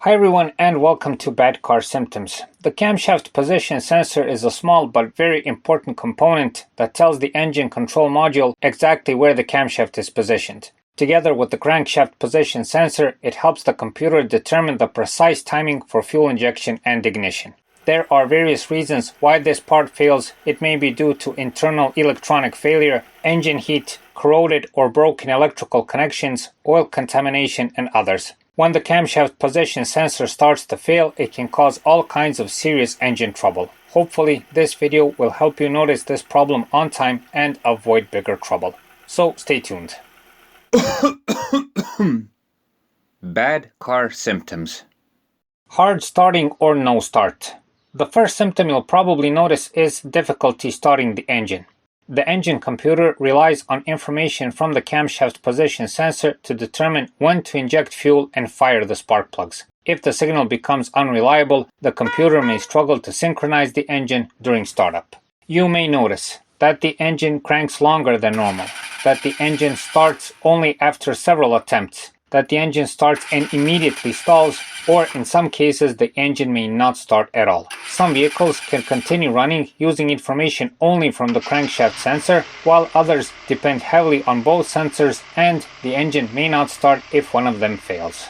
Hi everyone and welcome to Bad Car Symptoms. The camshaft position sensor is a small but very important component that tells the engine control module exactly where the camshaft is positioned. Together with the crankshaft position sensor, it helps the computer determine the precise timing for fuel injection and ignition. There are various reasons why this part fails. It may be due to internal electronic failure, engine heat, corroded or broken electrical connections, oil contamination, and others. When the camshaft position sensor starts to fail, it can cause all kinds of serious engine trouble. Hopefully, this video will help you notice this problem on time and avoid bigger trouble. So stay tuned. Bad car symptoms. Hard starting or no start. The first symptom you'll probably notice is difficulty starting the engine. The engine computer relies on information from the camshaft position sensor to determine when to inject fuel and fire the spark plugs. If the signal becomes unreliable, the computer may struggle to synchronize the engine during startup. You may notice that the engine cranks longer than normal, that the engine starts only after several attempts, that the engine starts and immediately stalls, or in some cases the engine may not start at all. Some vehicles can continue running using information only from the crankshaft sensor, while others depend heavily on both sensors and the engine may not start if one of them fails.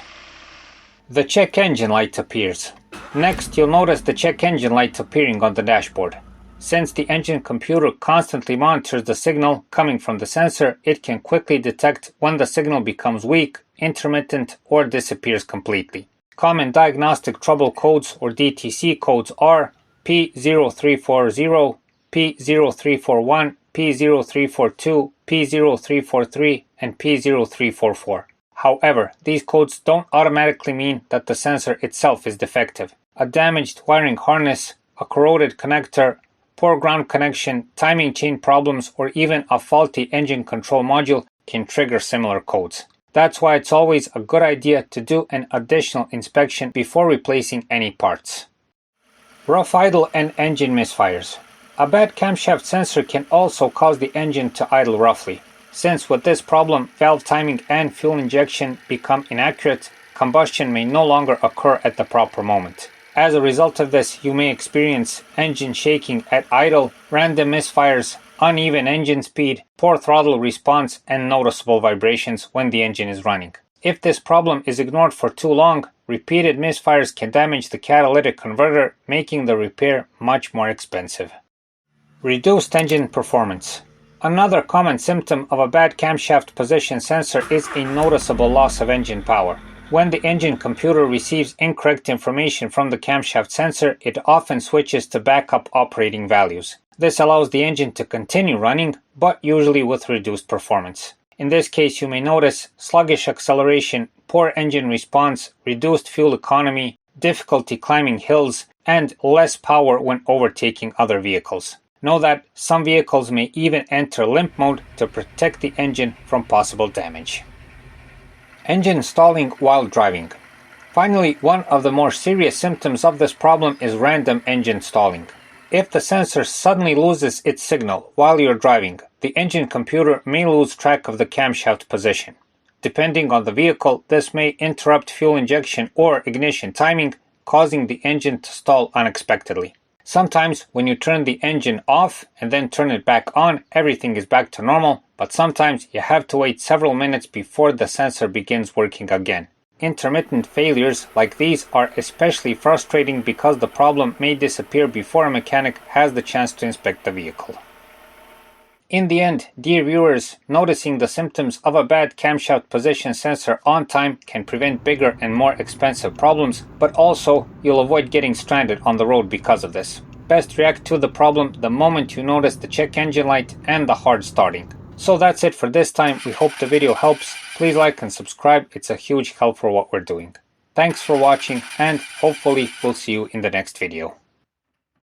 The check engine light appears. Next, you'll notice the check engine light appearing on the dashboard. Since the engine computer constantly monitors the signal coming from the sensor, it can quickly detect when the signal becomes weak, intermittent, or disappears completely. Common diagnostic trouble codes or DTC codes are P0340, P0341, P0342, P0343, and P0344. However, these codes don't automatically mean that the sensor itself is defective. A damaged wiring harness, a corroded connector, poor ground connection, timing chain problems, or even a faulty engine control module can trigger similar codes. That's why it's always a good idea to do an additional inspection before replacing any parts. Rough idle and engine misfires. A bad camshaft sensor can also cause the engine to idle roughly. Since with this problem, valve timing and fuel injection become inaccurate, combustion may no longer occur at the proper moment. As a result of this, you may experience engine shaking at idle, random misfires, uneven engine speed, poor throttle response, and noticeable vibrations when the engine is running. If this problem is ignored for too long, repeated misfires can damage the catalytic converter, making the repair much more expensive. Reduced engine performance. Another common symptom of a bad camshaft position sensor is a noticeable loss of engine power. When the engine computer receives incorrect information from the camshaft sensor, it often switches to backup operating values. This allows the engine to continue running, but usually with reduced performance. In this case, you may notice sluggish acceleration, poor engine response, reduced fuel economy, difficulty climbing hills, and less power when overtaking other vehicles. Know that some vehicles may even enter limp mode to protect the engine from possible damage. Engine stalling while driving. Finally, one of the more serious symptoms of this problem is random engine stalling. If the sensor suddenly loses its signal while you're driving, the engine computer may lose track of the camshaft position. Depending on the vehicle, this may interrupt fuel injection or ignition timing, causing the engine to stall unexpectedly. Sometimes when you turn the engine off and then turn it back on, everything is back to normal, but sometimes you have to wait several minutes before the sensor begins working again. Intermittent failures like these are especially frustrating because the problem may disappear before a mechanic has the chance to inspect the vehicle. In the end, dear viewers, noticing the symptoms of a bad camshaft position sensor on time can prevent bigger and more expensive problems, but also you'll avoid getting stranded on the road because of this. Best react to the problem the moment you notice the check engine light and the hard starting. So that's it for this time. We hope the video helps. Please like and subscribe. It's a huge help for what we're doing. Thanks for watching and hopefully we'll see you in the next video.